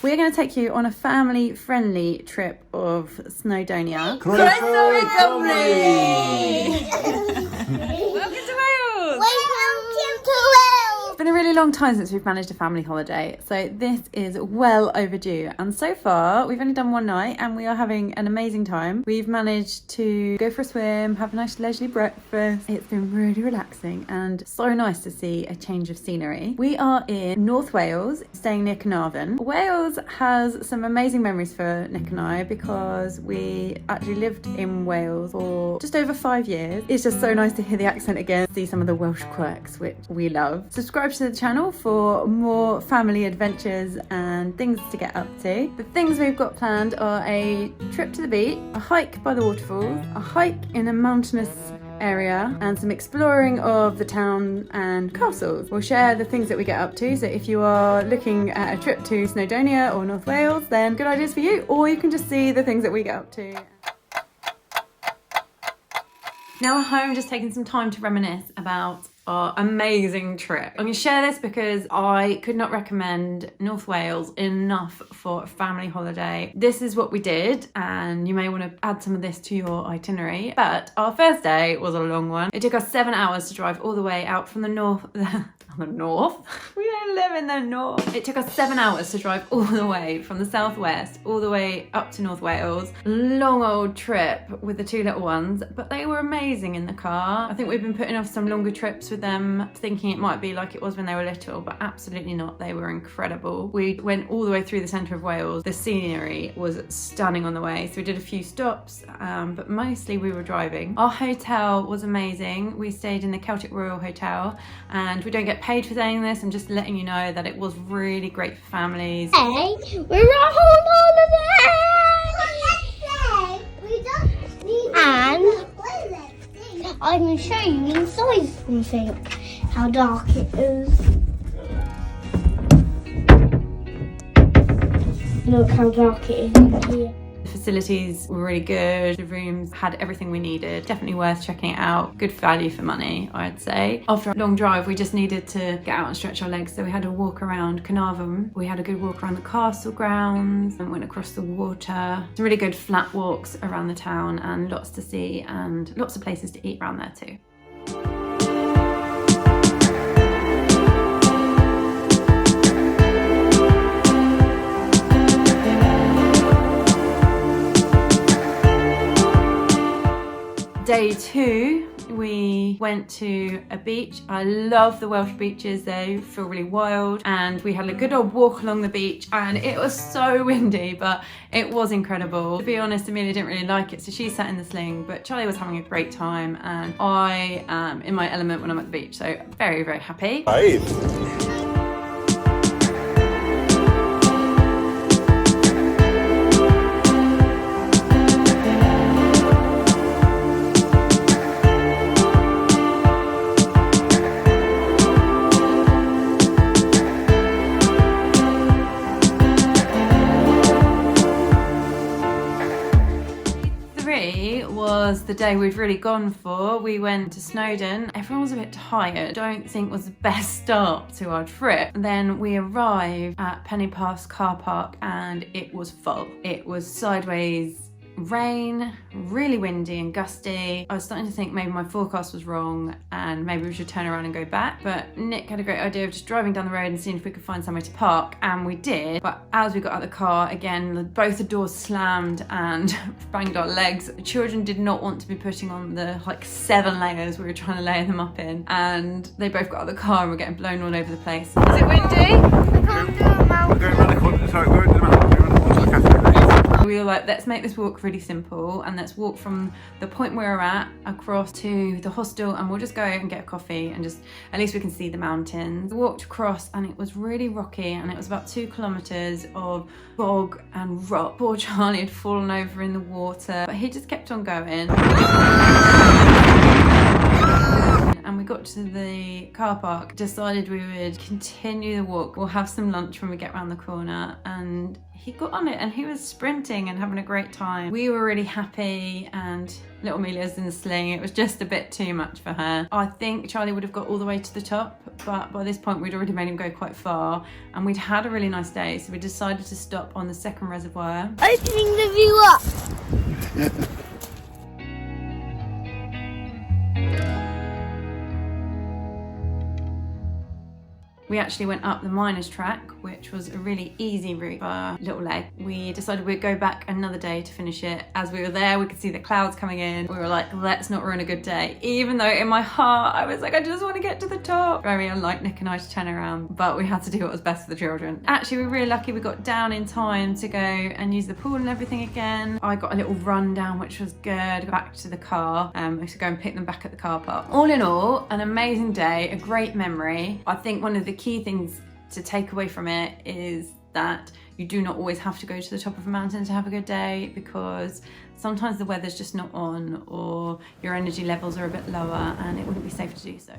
We're going to take you on a family-friendly trip of Snowdonia. Welcome to Wales! It's been a really long time since we've managed a family holiday, so this is well overdue. And so far, we've only done one night and we are having an amazing time. We've managed to go for a swim, have a nice leisurely breakfast. It's been really relaxing and so nice to see a change of scenery. We are in North Wales, staying near Carnarvon. Wales has some amazing memories for Nick and I because we actually lived in Wales for just over 5 years. It's just so nice to hear the accent again, see some of the Welsh quirks, which we love. Subscribe to the channel for more family adventures and things to get up to. The things we've got planned are a trip to the beach, a hike by the waterfalls, a hike in a mountainous area, and some exploring of the town and castles. We'll share the things that we get up to, so if you are looking at a trip to Snowdonia or North Wales, then good ideas for you, or you can just see the things that we get up to. Now we're home, just taking some time to reminisce about our amazing trip. I'm going to share this because I could not recommend North Wales enough for a family holiday. This is what we did, and you may want to add some of this to your itinerary. But our first day was a long one. It took us 7 hours to drive all the way out from the north. The north? We don't live in the north. It took us 7 hours to drive all the way from the southwest all the way up to North Wales. Long old trip with the two little ones, but they were amazing in the car. I think we've been putting off some longer trips with them, thinking it might be like it was when they were little, but absolutely not. They were incredible. We went all the way through the centre of Wales. The scenery was stunning on the way, so we did a few stops, but mostly we were driving. Our hotel was amazing. We stayed in the Celtic Royal Hotel, and we don't get paid for saying this. I'm just letting you know that it was really great for families. Hey, we're on holiday! And I can show you inside something, how dark it is. Look how dark it is in here. The facilities were really good. The rooms had everything we needed. Definitely worth checking it out. Good value for money, I'd say. After a long drive, we just needed to get out and stretch our legs, so we had a walk around Carnarvon. We had a good walk around the castle grounds and went across the water. Some really good flat walks around the town and lots to see and lots of places to eat around there too. Day 2, we went to a beach. I love the Welsh beaches, they feel really wild, and we had a good old walk along the beach, and it was so windy, but it was incredible. To be honest, Amelia didn't really like it, so she sat in the sling, but Charlie was having a great time, and I am in my element when I'm at the beach, so very, very happy. Right. Was the day we'd really gone for. We went to Snowdon. Everyone was a bit tired. Don't think was the best start to our trip. Then we arrived at Penny Pass car park and it was full. It was sideways rain, really windy and gusty. I was starting to think maybe my forecast was wrong and maybe we should turn around and go back, but Nick had a great idea of just driving down the road and seeing if we could find somewhere to park, and we did. But as we got out of the car, again, both the doors slammed and banged our legs. The children did not want to be putting on the 7 layers we were trying to layer them up in, and they both got out of the car and were getting blown all over the place. Is it windy? We're going around the corner, sorry, we're going to the cafe. We were like, let's make this walk really simple and let's walk from the point where we're at across to the hostel, and we'll just go and get a coffee and just at least we can see the mountains. We walked across and it was really rocky, and it was about 2 kilometers of bog and rock. Poor Charlie had fallen over in the water, but he just kept on going. And we got to the car park, decided we would continue the walk. We'll have some lunch when we get around the corner, and he got on it and he was sprinting and having a great time. We were really happy, and little Amelia's in the sling. It was just a bit too much for her. I think Charlie would have got all the way to the top, but by this point we'd already made him go quite far and we'd had a really nice day, so we decided to stop on the second reservoir. Opening the view up. We actually went up the miners track, which was a really easy route for our little leg. We decided we'd go back another day to finish it. As we were there, we could see the clouds coming in. We were like, let's not ruin a good day. Even though in my heart, I was like, I just want to get to the top. Very unlike Nick and I to turn around, but we had to do what was best for the children. Actually, we were really lucky we got down in time to go and use the pool and everything again. I got a little run down, which was good. Back to the car. We used to go and pick them back at the car park. All in all, an amazing day, a great memory. I think one of the key things to take away from it is that you do not always have to go to the top of a mountain to have a good day, because sometimes the weather's just not on or your energy levels are a bit lower and it wouldn't be safe to do so.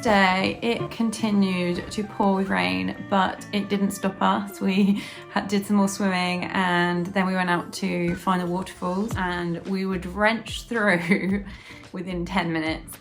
Day, it continued to pour with rain, but it didn't stop us. We did some more swimming and then we went out to find the waterfalls, and we were drenched through within 10 minutes.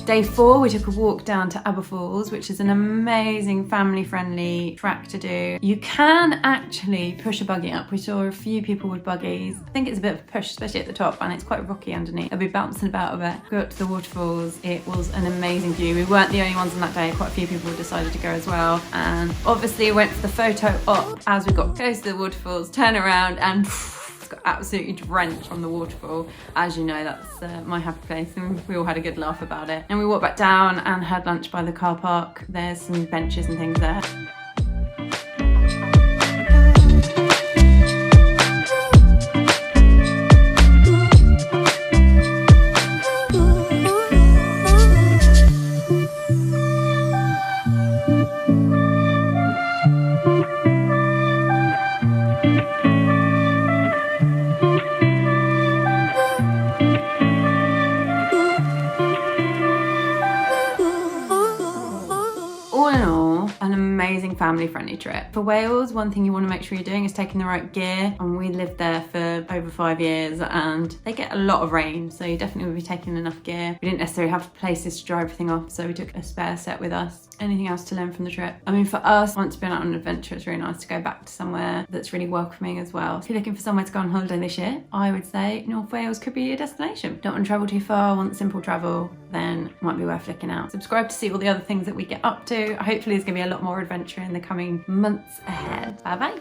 Day 4, we took a walk down to Falls, which is an amazing family-friendly track to do. You can actually push a buggy up. We saw a few people with buggies. I think it's a bit of a push, especially at the top, and it's quite rocky underneath. They'll be bouncing about a bit. We got to the waterfalls. It was an amazing view. We weren't the only ones on that day. Quite a few people decided to go as well. And obviously went for the photo op as we got close to the waterfalls, turn around and got absolutely drenched from the waterfall. As you know, that's my happy place, and we all had a good laugh about it. And we walked back down and had lunch by the car park. There's some benches and things there. Amazing family-friendly trip. For Wales, one thing you want to make sure you're doing is taking the right gear, and we lived there for over 5 years and they get a lot of rain, so you definitely would be taking enough gear. We didn't necessarily have places to dry everything off, so we took a spare set with us. Anything else to learn from the trip? I mean, for us, once we've been out on an adventure, it's really nice to go back to somewhere that's really welcoming as well. If you're looking for somewhere to go on holiday this year, I would say North Wales could be your destination. Don't want to travel too far, want simple travel, then it might be worth looking out. Subscribe to see all the other things that we get up to. Hopefully there's going to be a lot more adventure in the coming months ahead. Bye bye.